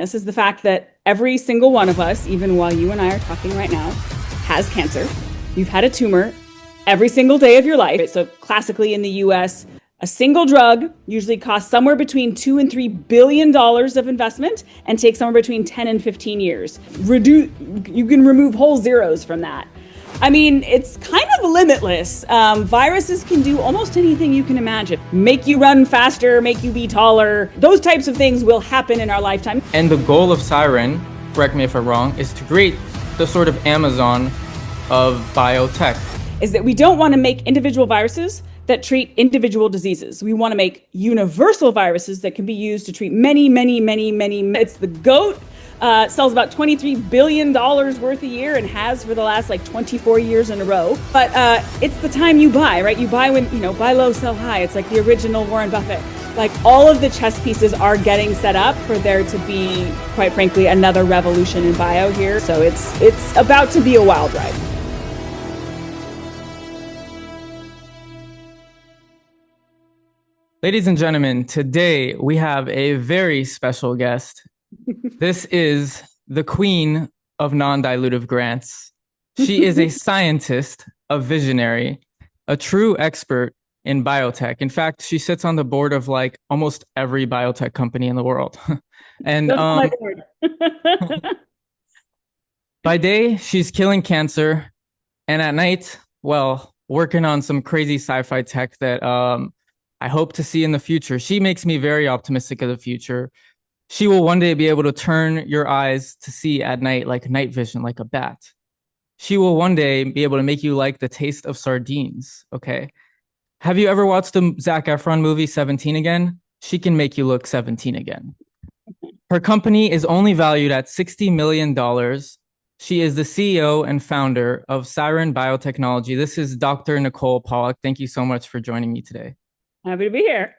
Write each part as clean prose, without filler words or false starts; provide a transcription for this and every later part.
This is the fact that every single one of us, even while you and I are talking right now, has cancer. You've had a tumor every single day of your life. So classically in the US, a single drug usually costs somewhere between $2 and $3 billion of investment and takes somewhere between 10 and 15 years. You can remove whole zeros from that. I mean, it's kind of limitless. Viruses can do almost anything you can imagine. Make you run faster, make you be taller. Those types of things will happen in our lifetime. And the goal of Siren, correct me if I'm wrong, is to create the sort of Amazon of biotech. Is that we don't want to make individual viruses that treat individual diseases. We want to make universal viruses that can be used to treat many. It's the GOAT. Sells about $23 billion worth a year and has for the last 24 years in a row. But it's the time you buy, right? You buy when, buy low, sell high. It's like the original Warren Buffett. All of the chess pieces are getting set up for there to be, quite frankly, another revolution in bio here. So it's about to be a wild ride. Ladies and gentlemen, today we have a very special guest. This is the queen of non-dilutive grants. She is a scientist, a visionary, a true expert in biotech. In fact, she sits on the board of almost every biotech company in the world. And by day, she's killing cancer. And at night, well, working on some crazy sci-fi tech that I hope to see in the future. She makes me very optimistic of the future. She will one day be able to turn your eyes to see at night like night vision, like a bat. She will one day be able to make you like the taste of sardines, okay? Have you ever watched the Zac Efron movie 17 Again? She can make you look 17 again. Her company is only valued at $60 million. She is the CEO and founder of Siren Biotechnology. This is Dr. Nicole Paulk. Thank you so much for joining me today. Happy to be here.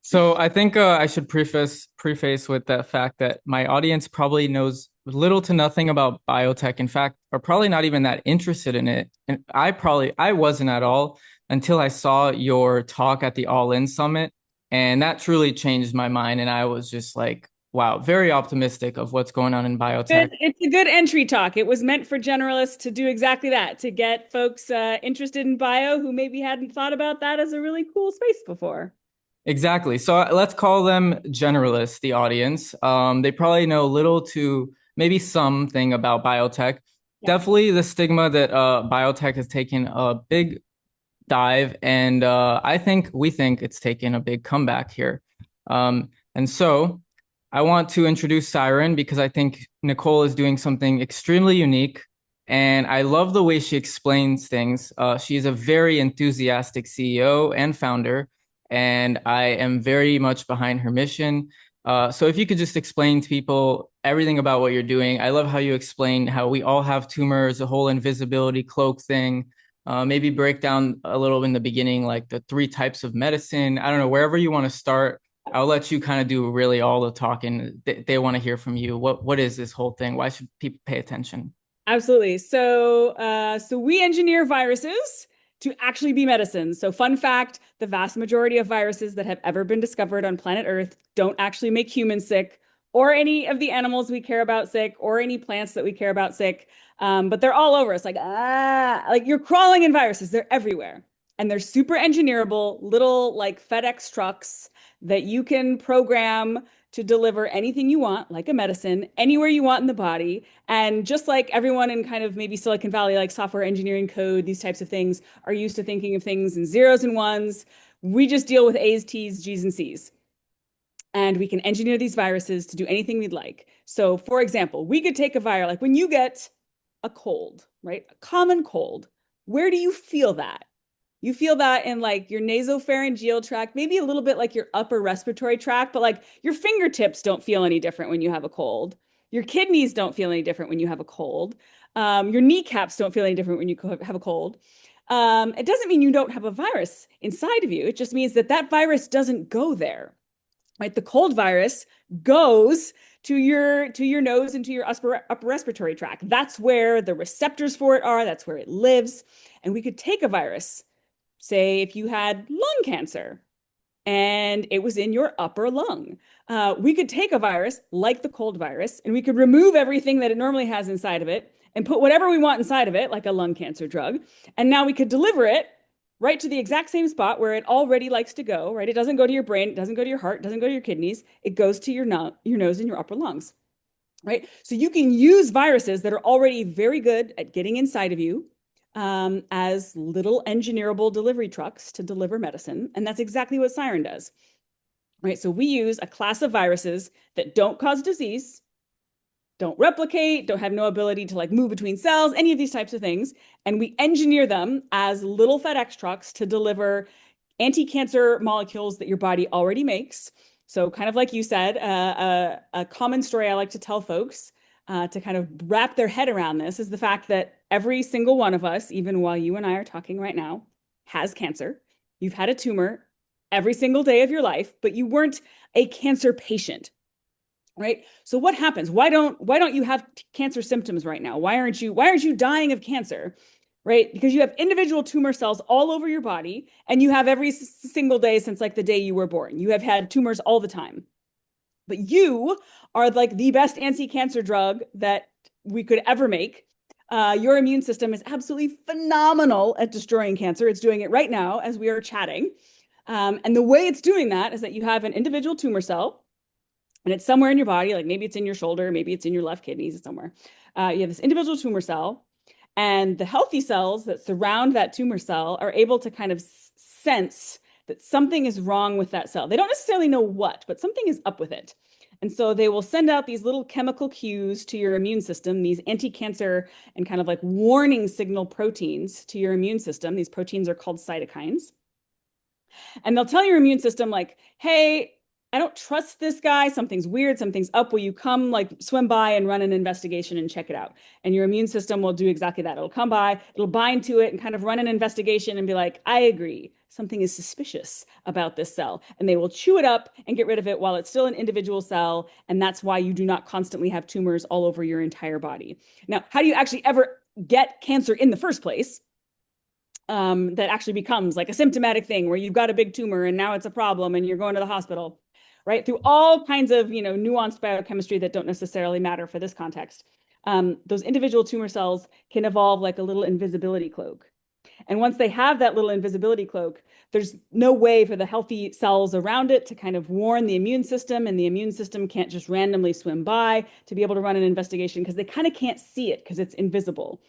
So I think I should preface with the fact that my audience probably knows little to nothing about biotech. In fact, are probably not even that interested in it. And I wasn't at all until I saw your talk at the All In Summit. And that truly changed my mind. And I was just like, wow, very optimistic of what's going on in biotech. It's a good entry talk. It was meant for generalists to do exactly that, to get folks interested in bio who maybe hadn't thought about that as a really cool space before. Exactly. So let's call them generalists, the audience. They probably know little to maybe something about biotech. Yeah. Definitely the stigma that biotech has taken a big dive, and we think it's taken a big comeback here. And so I want to introduce Siren because I think Nicole is doing something extremely unique, and I love the way she explains things. She is a very enthusiastic CEO and founder, and I am very much behind her mission. So if you could just explain to people everything about what you're doing. I love how you explain how we all have tumors, the whole invisibility cloak thing. Maybe break down a little in the beginning, like the 3 types of medicine. I don't know, wherever you want to start. I'll let you kind of do really all the talking. They want to hear from you. What is this whole thing? Why should people pay attention? Absolutely. So we engineer viruses to actually be medicines. So fun fact, the vast majority of viruses that have ever been discovered on planet Earth don't actually make humans sick or any of the animals we care about sick or any plants that we care about sick. But they're all over us. Like you're crawling in viruses. They're everywhere. And they're super engineerable, little FedEx trucks that you can program to deliver anything you want, like a medicine, anywhere you want in the body. And just like everyone in kind of maybe Silicon Valley, like software engineering code, these types of things are used to thinking of things in zeros and ones. We just deal with A's, T's, G's, and C's. And we can engineer these viruses to do anything we'd like. So for example, we could take a virus, like when you get a cold, right? A common cold, where do you feel that? You feel that in your nasopharyngeal tract, maybe a little bit like your upper respiratory tract, but your fingertips don't feel any different when you have a cold. Your kidneys don't feel any different when you have a cold. Your kneecaps don't feel any different when you have a cold. It doesn't mean you don't have a virus inside of you. It just means that that virus doesn't go there, right? The cold virus goes to your nose and to your upper respiratory tract. That's where the receptors for it are. That's where it lives. And we could take a virus. Say if you had lung cancer and it was in your upper lung, We could take a virus like the cold virus and we could remove everything that it normally has inside of it and put whatever we want inside of it, like a lung cancer drug. And now we could deliver it right to the exact same spot where it already likes to go, right? It doesn't go to your brain, it doesn't go to your heart, it doesn't go to your kidneys. It goes to your nose and your upper lungs, right? So you can use viruses that are already very good at getting inside of you as little engineerable delivery trucks to deliver medicine. And that's exactly what Siren does, right? So we use a class of viruses that don't cause disease, don't replicate, don't have no ability to like move between cells, any of these types of things. And we engineer them as little FedEx trucks to deliver anti-cancer molecules that your body already makes. So kind of like you said, a common story I like to tell folks to kind of wrap their head around this is the fact that every single one of us, even while you and I are talking right now, has cancer. You've had a tumor every single day of your life, but you weren't a cancer patient, right? So what happens? Why don't you have cancer symptoms right now? Why aren't you dying of cancer? Right? Because you have individual tumor cells all over your body and you have every single day since like the day you were born. You have had tumors all the time. But you are like the best anti-cancer drug that we could ever make. Your immune system is absolutely phenomenal at destroying cancer. It's doing it right now as we are chatting. And the way it's doing that is that you have an individual tumor cell and it's somewhere in your body, like maybe it's in your shoulder, maybe it's in your left kidneys, it's somewhere. You have this individual tumor cell, and the healthy cells that surround that tumor cell are able to kind of sense that something is wrong with that cell. They don't necessarily know what, but something is up with it. And so they will send out these little chemical cues to your immune system, these anti-cancer and kind of like warning signal proteins to your immune system. These proteins are called cytokines. And they'll tell your immune system, like, hey, I don't trust this guy. Something's weird. Something's up. Will you come like swim by and run an investigation and check it out? And your immune system will do exactly that. It'll come by, it'll bind to it and kind of run an investigation and be like, I agree. Something is suspicious about this cell. And they will chew it up and get rid of it while it's still an individual cell. And that's why you do not constantly have tumors all over your entire body. Now, how do you actually ever get cancer in the first place? That actually becomes like a symptomatic thing where you've got a big tumor and now it's a problem and you're going to the hospital, right? Through all kinds of, nuanced biochemistry that don't necessarily matter for this context. Those individual tumor cells can evolve like a little invisibility cloak. And once they have that little invisibility cloak, there's no way for the healthy cells around it to kind of warn the immune system, and the immune system can't just randomly swim by to be able to run an investigation because they kind of can't see it because it's invisible.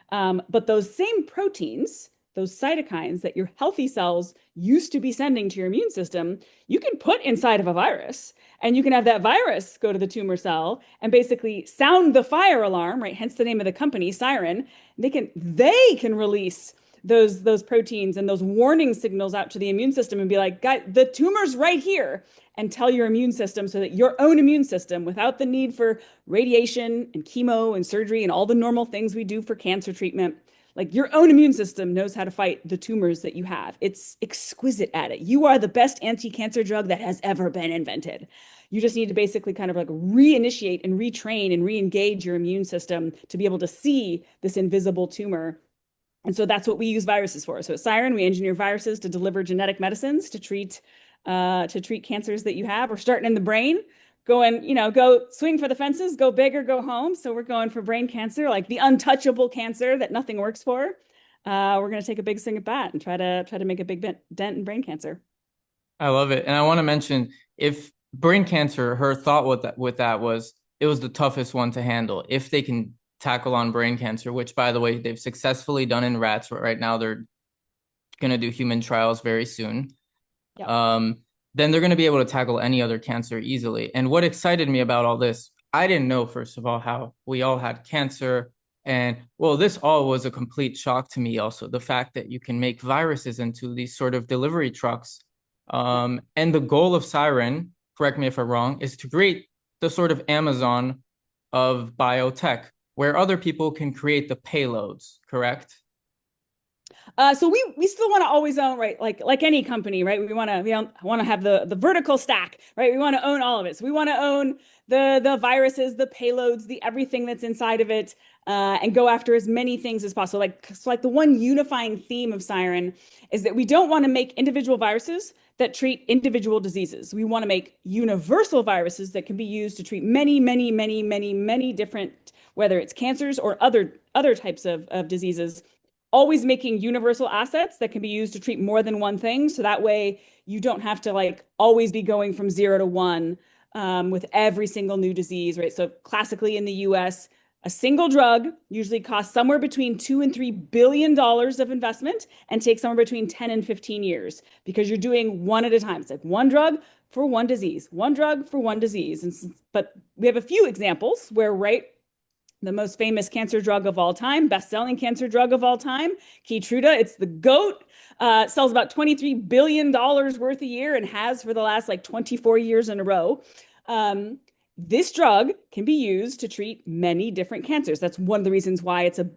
But those same proteins, those cytokines that your healthy cells used to be sending to your immune system, you can put inside of a virus and you can have that virus go to the tumor cell and basically sound the fire alarm, right? Hence the name of the company, Siren. They can release those proteins and those warning signals out to the immune system and be like, guys, the tumor's right here, and tell your immune system so that your own immune system, without the need for radiation and chemo and surgery and all the normal things we do for cancer treatment, like your own immune system knows how to fight the tumors that you have. It's exquisite at it. You are the best anti-cancer drug that has ever been invented. You just need to basically kind of like reinitiate and retrain and re-engage your immune system to be able to see this invisible tumor. And so that's what we use viruses for. So at Siren, we engineer viruses to deliver genetic medicines to treat cancers that you have. We're starting in the brain, go swing for the fences, go big or go home. So we're going for brain cancer, like the untouchable cancer that nothing works for. We're going to take a big swing at bat and try to make a big dent in brain cancer. I love it. And I want to mention, if brain cancer, her thought with that was it was the toughest one to handle. If they can tackle on brain cancer, which by the way, they've successfully done in rats. Right now, they're going to do human trials very soon. Yep. Then they're going to be able to tackle any other cancer easily. And what excited me about all this, I didn't know, first of all, how we all had cancer. And well, this all was a complete shock to me also, the fact that you can make viruses into these sort of delivery trucks. And the goal of Siren, correct me if I'm wrong, is to create the sort of Amazon of biotech, where other people can create the payloads, correct? So we still want to always own, right? Like any company, right? We want to have the vertical stack, right? We want to own all of it. So we want to own the viruses, the payloads, the everything that's inside of it, and go after as many things as possible. Like the one unifying theme of Siren is that we don't want to make individual viruses that treat individual diseases. We want to make universal viruses that can be used to treat many, many, many, many, many different, whether it's cancers or other types of diseases, always making universal assets that can be used to treat more than one thing. So that way you don't have to like always be going from 0 to 1 with every single new disease, right? So classically in the US, a single drug usually costs somewhere between $2 and $3 billion of investment and takes somewhere between 10 and 15 years because you're doing one at a time. It's like one drug for one disease, one drug for one disease. But we have a few examples where, right, the most famous cancer drug of all time, best-selling cancer drug of all time, Keytruda. It's the GOAT. Sells about $23 billion worth a year and has for the last like 24 years in a row. This drug can be used to treat many different cancers. That's one of the reasons why it's an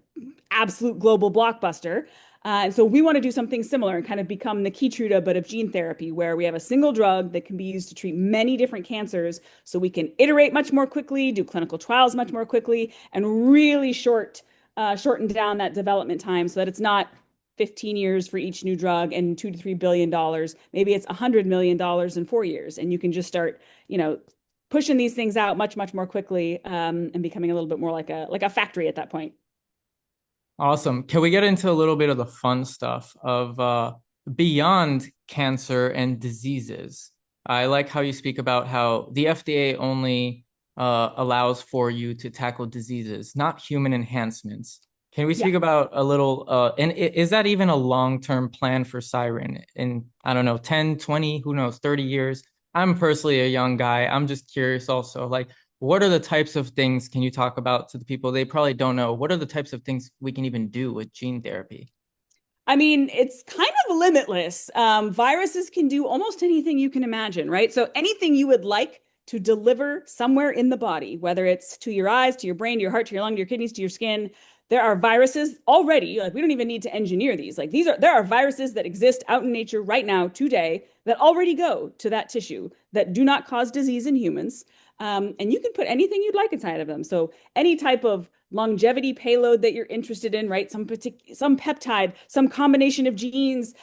absolute global blockbuster. And so we want to do something similar and kind of become the Keytruda, but of gene therapy, where we have a single drug that can be used to treat many different cancers. So we can iterate much more quickly, do clinical trials much more quickly, and really shorten down that development time so that it's not 15 years for each new drug and $2 to $3 billion. Maybe it's $100 million in 4 years, and you can just start, pushing these things out much, much more quickly, and becoming a little bit more like a factory at that point. Awesome. Can we get into a little bit of the fun stuff of beyond cancer and diseases? I like how you speak about how the FDA only allows for you to tackle diseases, not human enhancements. Can we Yeah. speak about a little, and is that even a long-term plan for Siren in, I don't know, 10, 20, who knows, 30 years? I'm personally a young guy. I'm just curious also, like, what are the types of things can you talk about to the people they probably don't know? What are the types of things we can even do with gene therapy? I mean, it's kind of limitless. Viruses can do almost anything you can imagine, right? So anything you would like to deliver somewhere in the body, whether it's to your eyes, to your brain, to your heart, to your lung, to your kidneys, to your skin, there are viruses already. Like we don't even need to engineer these. Like there are viruses that exist out in nature right now today that already go to that tissue that do not cause disease in humans. And you can put anything you'd like inside of them. So any type of longevity payload that you're interested in, right? Some peptide, some combination of genes.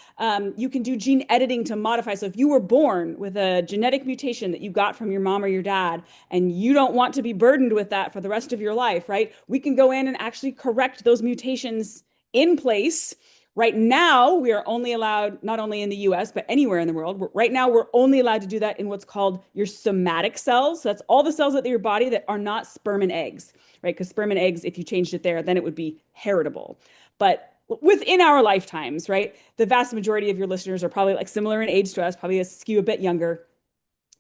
You can do gene editing to modify. So if you were born with a genetic mutation that you got from your mom or your dad, and you don't want to be burdened with that for the rest of your life, right? We can go in and actually correct those mutations in place. Right now, we are only allowed, not only in the US, but anywhere in the world. Right now, we're only allowed to do that in what's called your somatic cells. So that's all the cells of your body that are not sperm and eggs, right? Because sperm and eggs, if you changed it there, then it would be heritable. But within our lifetimes, right? The vast majority of your listeners are probably like similar in age to us, probably a skew a bit younger,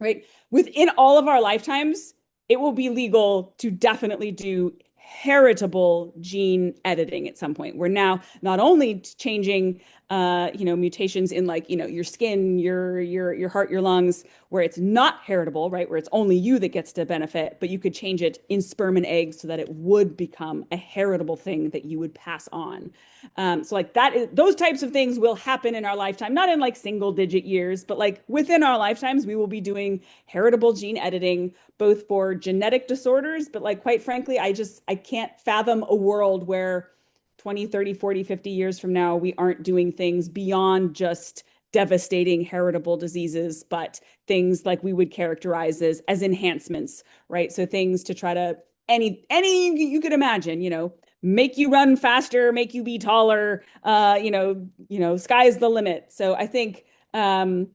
right? Within all of our lifetimes, it will be legal to definitely do heritable gene editing at some point. We're now not only changing mutations in like, your skin, your heart, your lungs, where it's not heritable, right? Where it's only you that gets to benefit, but you could change it in sperm and eggs so that it would become a heritable thing that you would pass on. So like those types of things will happen in our lifetime, not in like single digit years, but like within our lifetimes, we will be doing heritable gene editing, both for genetic disorders, but like quite frankly, I can't fathom a world where 20, 30, 40, 50 years from now, we aren't doing things beyond just devastating heritable diseases, but things like we would characterize as enhancements, right? So things to try to any you could imagine, make you run faster, make you be taller, sky's the limit. So I think on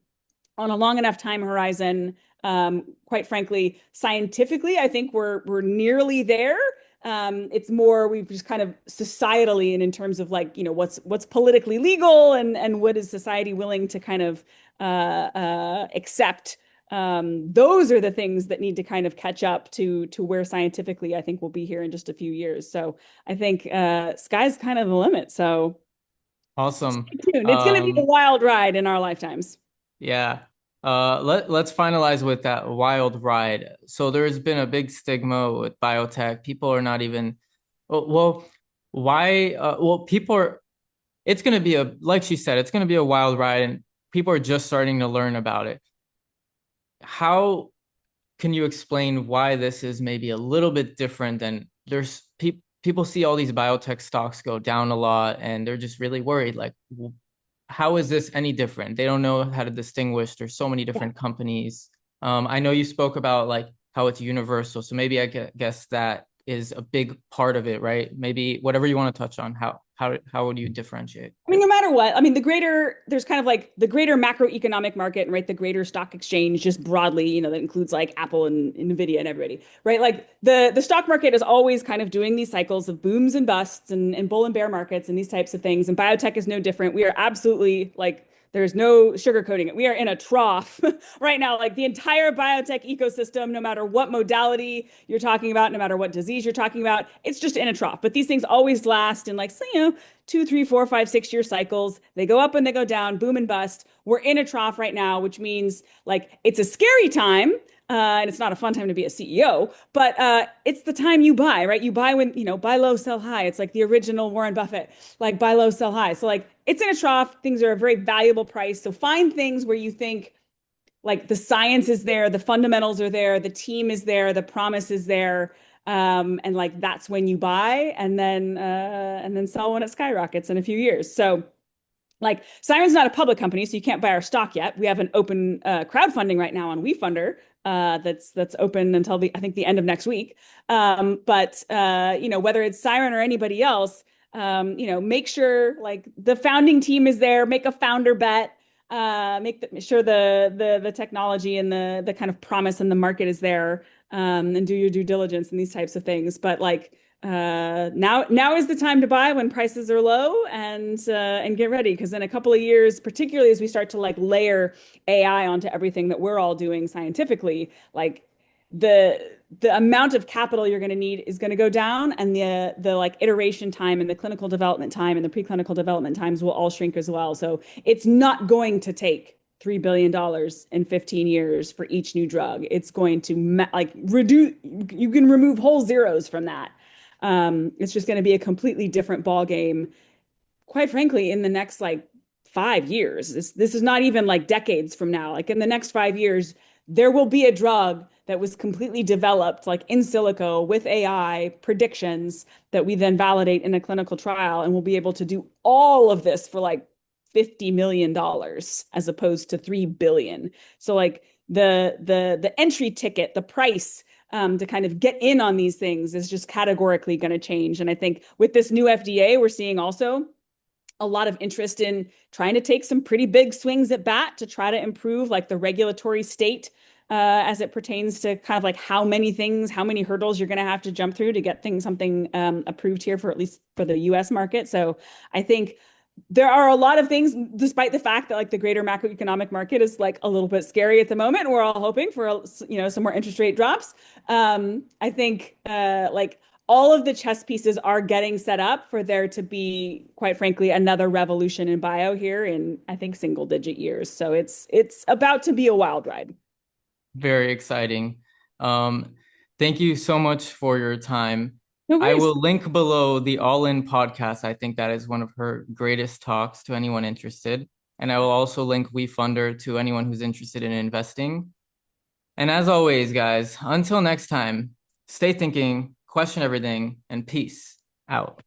a long enough time horizon, quite frankly, scientifically, I think we're nearly there. It's more we've just kind of societally and in terms of like, what's politically legal and what is society willing to kind of accept. Those are the things that need to kind of catch up to where scientifically I think we'll be here in just a few years. So I think sky's kind of the limit. So Awesome. stay tuned. It's going to be a wild ride in our lifetimes. Yeah. Let's finalize with that wild ride. So there's been a big stigma with biotech. People are not even, well, why? Well, people are. it's going to be like she said, it's going to be a wild ride, and people are just starting to learn about it. How can you explain why this is maybe a little bit different than people see all these biotech stocks go down a lot and they're just really worried like how is this any different? They don't know how to distinguish. There's so many Yeah. different companies. I know you spoke about like how it's universal, so maybe I guess that is a big part of it, right? Maybe whatever you want to touch on, how would you differentiate? I mean, no matter what, I mean, there's kind of like the greater macroeconomic market, right? The greater stock exchange, just broadly, that includes like Apple and Nvidia and everybody, right? Like the stock market is always kind of doing these cycles of booms and busts and bull and bear markets and these types of things. And biotech is no different. We are absolutely like, there's no sugarcoating it. We are in a trough right now. Like the entire biotech ecosystem, no matter what modality you're talking about, no matter what disease you're talking about, it's just in a trough. But these things always last in like, so, 2, 3, 4, 5, 6 year cycles. They go up and they go down, boom and bust. We're in a trough right now, which means like it's a scary time. And it's not a fun time to be a CEO, but it's the time you buy, right? You buy when, buy low, sell high. It's like the original Warren Buffett, like buy low, sell high. So like it's in a trough. Things are a very valuable price. So find things where you think like the science is there, the fundamentals are there, the team is there, the promise is there. And like that's when you buy and then sell when it skyrockets in a few years. So like Siren's not a public company, so you can't buy our stock yet. We have an open crowdfunding right now on WeFunder that's open until I think the end of next week. But whether it's Siren or anybody else, make sure like the founding team is there, make a founder bet, sure the technology and the kind of promise and the market is there, and do your due diligence and these types of things. But like now is the time to buy when prices are low and get ready because in a couple of years, particularly as we start to like layer AI onto everything that we're all doing scientifically, like the amount of capital you're going to need is going to go down and the like iteration time and the clinical development time and the preclinical development times will all shrink as well. So it's not going to take $3 billion in 15 years for each new drug. It's going to like reduce, you can remove whole zeros from that. It's just going to be a completely different ball game, quite frankly, in the next like 5 years. This is not even like decades from now. Like in the next 5 years, there will be a drug that was completely developed like in silico with AI predictions that we then validate in a clinical trial, and we'll be able to do all of this for like $50 million as opposed to 3 billion. So like the entry ticket, the price to kind of get in on these things is just categorically going to change. And I think with this new FDA, we're seeing also a lot of interest in trying to take some pretty big swings at bat to try to improve like the regulatory state as it pertains to kind of like how many things, how many hurdles you're going to have to jump through to get something approved here for at least for the US market. So I think there are a lot of things, despite the fact that like the greater macroeconomic market is like a little bit scary at the moment. We're all hoping for some more interest rate drops. I think like all of the chess pieces are getting set up for there to be, quite frankly, another revolution in bio here in I think single digit years. So it's about to be a wild ride. Very exciting. Thank you so much for your time. No I worries. will link below the All In podcast. I think that is one of her greatest talks to anyone interested. And I will also link WeFunder to anyone who's interested in investing. And as always, guys, until next time, stay thinking, question everything, and peace out.